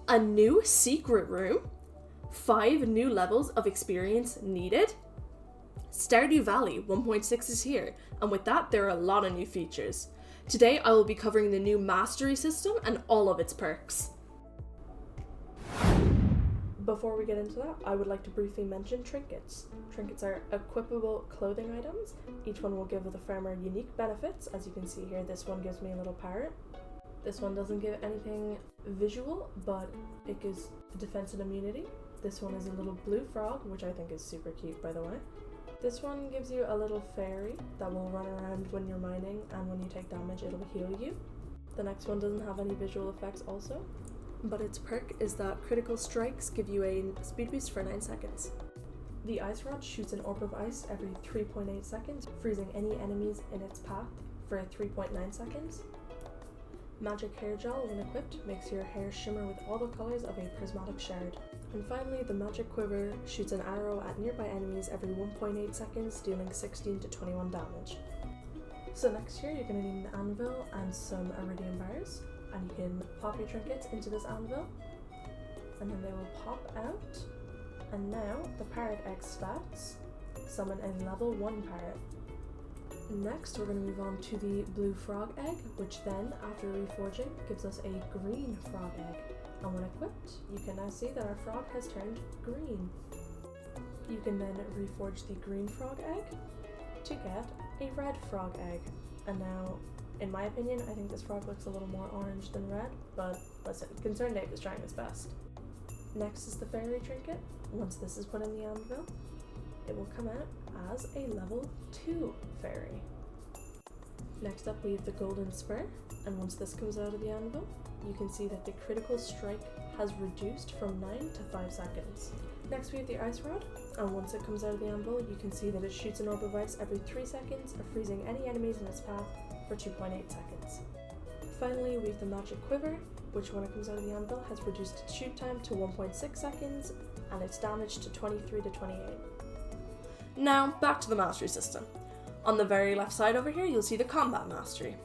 A new secret room? 5 new levels of experience needed? Stardew Valley 1.6 is here, and with that there are a lot of new features. Today I will be covering the new mastery system and all of its perks. Before we get into that, I would like to briefly mention trinkets. Trinkets are equipable clothing items. Each one will give the farmer unique benefits. As you can see here, this one gives me a little parrot. This one doesn't give anything visual, but it gives defense and immunity. This one is a little blue frog, which I think is super cute, by the way. This one gives you a little fairy that will run around when you're mining, and when you take damage it'll heal you. The next one doesn't have any visual effects also, but its perk is that critical strikes give you a speed boost for 9 seconds. The ice rod shoots an orb of ice every 3.8 seconds, freezing any enemies in its path for 3.9 seconds. Magic hair gel, when equipped, makes your hair shimmer with all the colours of a prismatic shard. And finally, the magic quiver shoots an arrow at nearby enemies every 1.8 seconds, dealing 16 to 21 damage. So next here, you're going to need an anvil and some iridium bars, and you can pop your trinkets into this anvil, and then they will pop out. And now, the parrot egg stats summon a level 1 parrot. Next, we're going to move on to the blue frog egg, which then, after reforging, gives us a green frog egg. And when equipped, you can now see that our frog has turned green. You can then reforge the green frog egg to get a red frog egg. And now, in my opinion, I think this frog looks a little more orange than red, but listen, Concerned Ape is trying his best. Next is the fairy trinket. Once this is put in the anvil, it will come out as a level 2 fairy. Next up we have the golden spur, and once this comes out of the anvil, you can see that the critical strike has reduced from 9 to 5 seconds. Next we have the ice rod, and once it comes out of the anvil, you can see that it shoots an orb of ice every 3 seconds, freezing any enemies in its path for 2.8 seconds. Finally, we have the magic quiver, which when it comes out of the anvil has reduced its shoot time to 1.6 seconds, and its damage to 23 to 28. Now, back to the mastery system. On the very left side over here, you'll see the combat mastery.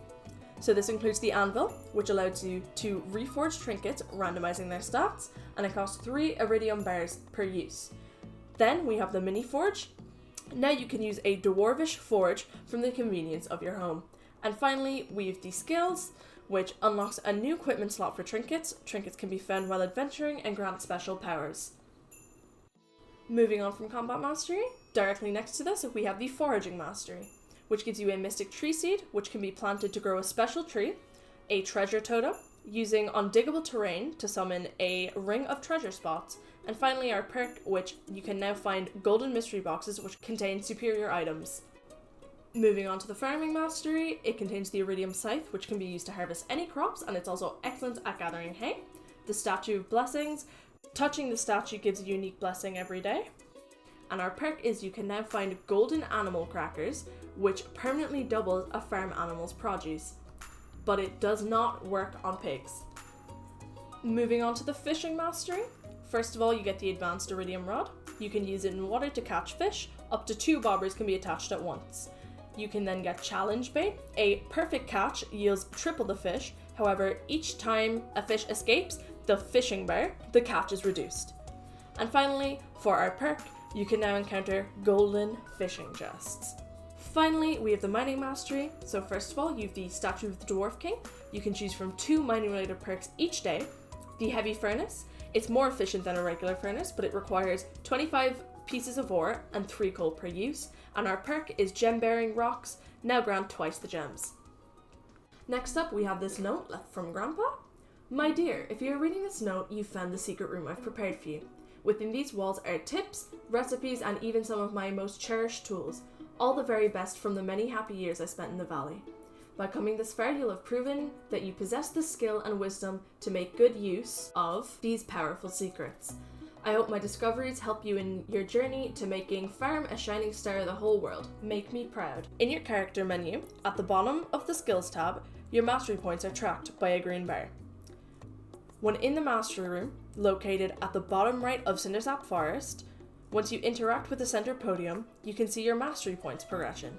So this includes the anvil, which allows you to reforge trinkets, randomizing their stats, and it costs 3 iridium bars per use. Then we have the mini forge. Now you can use a dwarvish forge from the convenience of your home. And finally, we have the skills, which unlocks a new equipment slot for trinkets. Trinkets can be found while adventuring and grant special powers. Moving on from combat mastery, directly next to this we have the foraging mastery, which gives you a mystic tree seed, which can be planted to grow a special tree, a treasure totem, using undiggable terrain to summon a ring of treasure spots, and finally our perk, which you can now find golden mystery boxes which contain superior items. Moving on to the farming mastery, it contains the iridium scythe, which can be used to harvest any crops, and it's also excellent at gathering hay. The statue of blessings. Touching the statue gives a unique blessing every day. And our perk is you can now find golden animal crackers, which permanently doubles a farm animal's produce. But it does not work on pigs. Moving on to the fishing mastery. First of all, you get the advanced iridium rod. You can use it in water to catch fish. Up to 2 bobbers can be attached at once. You can then get challenge bait. A perfect catch yields triple the fish. However, each time a fish escapes the fishing bar, the catch is reduced. And finally, for our perk, you can now encounter golden fishing chests. Finally, we have the mining mastery. So first of all, you have the statue of the dwarf king. You can choose from 2 mining related perks each day. The heavy furnace, it's more efficient than a regular furnace, but it requires 25 pieces of ore and 3 coal per use. And our perk is gem bearing rocks, now grant twice the gems. Next up, we have this note left from Grandpa. My dear, if you're reading this note, you've found the secret room I've prepared for you. Within these walls are tips, recipes, and even some of my most cherished tools, all the very best from the many happy years I spent in the valley. By coming this far, you'll have proven that you possess the skill and wisdom to make good use of these powerful secrets. I hope my discoveries help you in your journey to making Farm a shining star of the whole world. Make me proud. In your character menu, at the bottom of the skills tab, your mastery points are tracked by a green bar. When in the mastery room, located at the bottom right of Cindersap Forest, once you interact with the center podium, you can see your mastery points progression.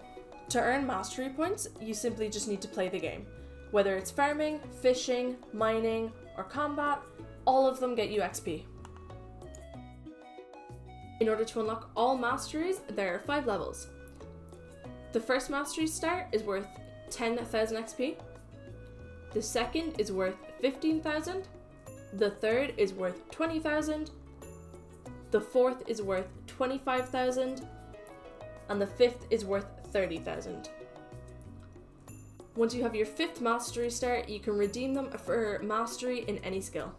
To earn mastery points, you simply just need to play the game. Whether it's farming, fishing, mining, or combat, all of them get you XP. In order to unlock all masteries, there are 5 levels. The first mastery start is worth 10,000 XP. The second is worth 15,000. The third is worth 20,000. The fourth is worth 25,000. And the fifth is worth 30,000. Once you have your 5th mastery start, you can redeem them for mastery in any skill.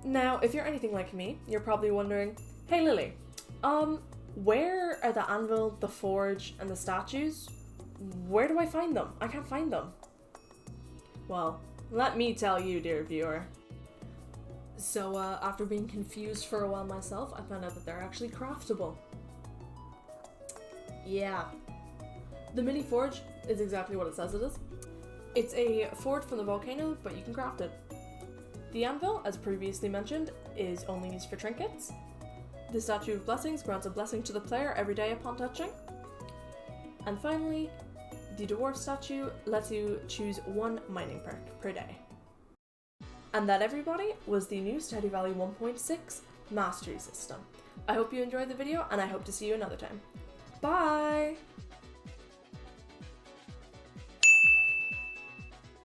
Now, if you're anything like me, you're probably wondering, hey Lily, where are the anvil, the forge, and the statues? Where do I find them? I can't find them. Well, let me tell you, dear viewer. So, after being confused for a while myself, I found out that they're actually craftable. Yeah. The mini forge is exactly what it says it is. It's a forge from the volcano, but you can craft it. The anvil, as previously mentioned, is only used for trinkets. The Statue of Blessings grants a blessing to the player every day upon touching. And finally, the dwarf statue lets you choose 1 mining perk per day. And that, everybody, was the new Stardew Valley 1.6 mastery system. I hope you enjoyed the video, and I hope to see you another time. Bye!